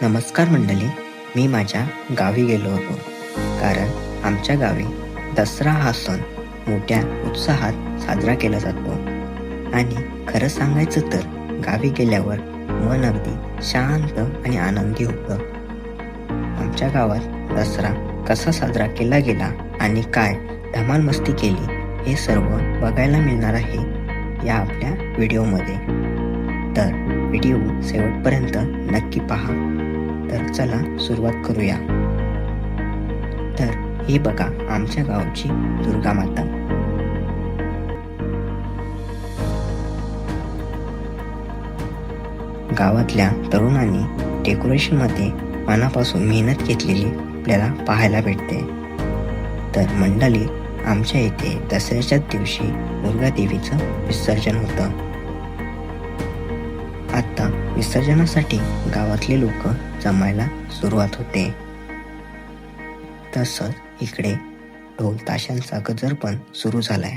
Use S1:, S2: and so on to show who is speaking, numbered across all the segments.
S1: नमस्कार मंडळी, मी माझ्या गावी गेलो होतो. कारण आमच्या गावी दसरा हा सण मोठ्या उत्साहात साजरा केला जातो. आणि खरं सांगायचं तर गावी गेल्यावर मन अगदी शांत आणि आनंदी होतं. आमच्या गावात दसरा कसा साजरा केला गेला आणि काय धमाल मस्ती केली हे सर्व बघायला मिळणार आहे या आपल्या व्हिडिओमध्ये. तर व्हिडिओ शेवटपर्यंत नक्की पहा. तर चला सुरुवात करूया. तर हे बघा आमच्या गावची दुर्गा माता. गावातल्या तरुणांनी डेकोरेशनमध्ये मनापासून मेहनत घेतलेली आपल्याला पाहायला भेटते. तर मंडळी, आमच्या इथे दसऱ्याच्या दिवशी दुर्गा देवीचं विसर्जन होतं. आता विसर्जनासाठी गावातले लोक जमायला सुरुवात होते. तसंच इकडे ढोल ताशांचा गजर पण सुरू झालाय.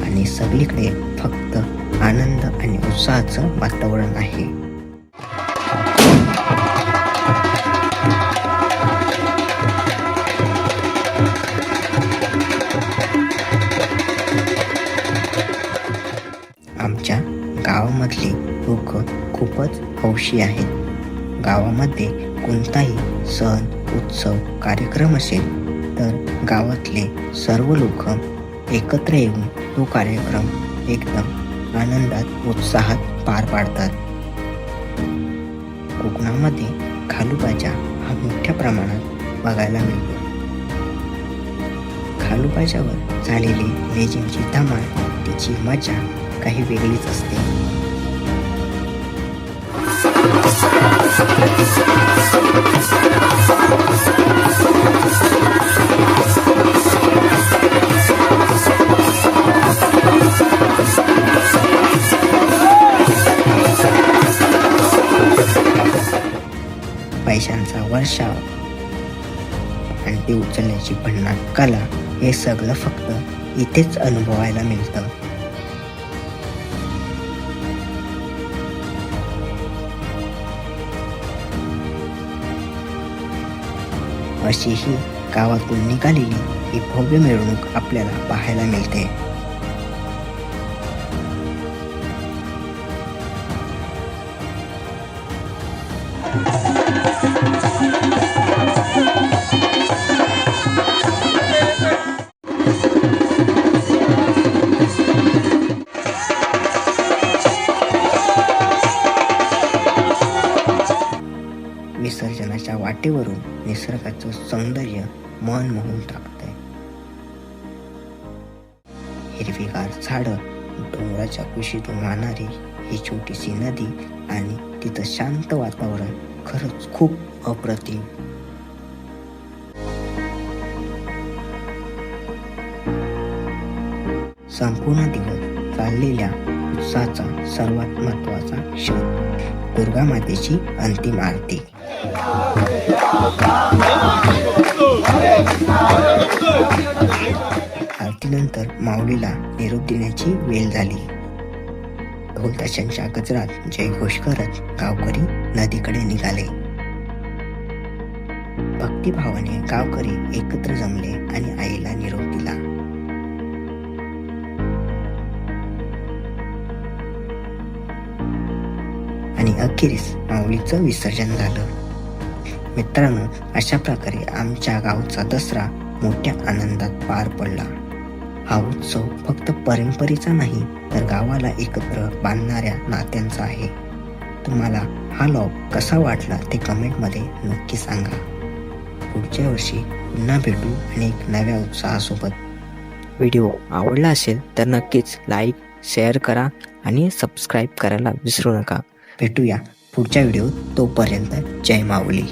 S1: आणि सगळीकडे फक्त आनंद आणि उत्साहाचं वातावरण आहे. आमच्या गावामधली लोक खूपच हौशी आहेत. गावामध्ये कोणताही सण, उत्सव, कार्यक्रम असेल तर गावातले सर्व लोक एकत्र येऊन तो कार्यक्रम एकदम आनंदात, उत्साहात पार पाडतात. कोकणामध्ये खालूबाजा हा मोठ्या प्रमाणात बघायला मिळतो. खालूबाजावर झालेली लेझिमची धमाल, तिची मजा काही वेगळीच असते. पैशांचा वर्षाव आणि ते उचलण्याची भन्नाट कला, हे सगळं फक्त इथेच अनुभवायला मिळतं. अशी ही गावातून निघालेली ही भव्य मिरवणूक आपल्याला पाहायला मिळते. विसर्जनाच्या वाटेवरून निसर्गाचं सौंदर्य मन मोहून टाकतंय. हिरवीगार झाडं, डोंगराच्या कुशीतून वाहणारी ही छोटीशी नदी आणि तिथं शांत वातावरण खरंच खूप अप्रतिम. संपूर्ण दिवस चाललेल्या उत्साहाचा सर्वात महत्त्वाचा क्षण, दुर्गा मातेची अंतिम आरती. आरतीनंतर माऊलीला निरोप देण्याची वेळ झाली. ढोल ताशांच्या गजरात जयघोष करत गावकरी नदीकडे निघाले. भक्तिभावाने गावकरी एकत्र जमले आणि आईला निरोप दिला. आणि अखेरीस माऊलीचं विसर्जन झालं. मित्रांनो, अशा प्रकारे आमच्या गावचा दसरा मोठ्या आनंदात पार पडला. हा उत्सव फक्त परंपरेचा नाही तर गावाला एकत्र बांधणाऱ्या नात्यांचा आहे. तुम्हाला हा व्लॉग कसा वाटला ते कमेंटमध्ये नक्की सांगा. पुढच्या वर्षी पुन्हा भेटू आणि एक नव्या उत्साहासोबत. व्हिडिओ आवडला असेल तर नक्कीच लाईक, शेअर करा आणि सबस्क्राईब करायला विसरू नका. भेटूया पुढच्या व्हिडिओत. तोपर्यंत जय माऊली.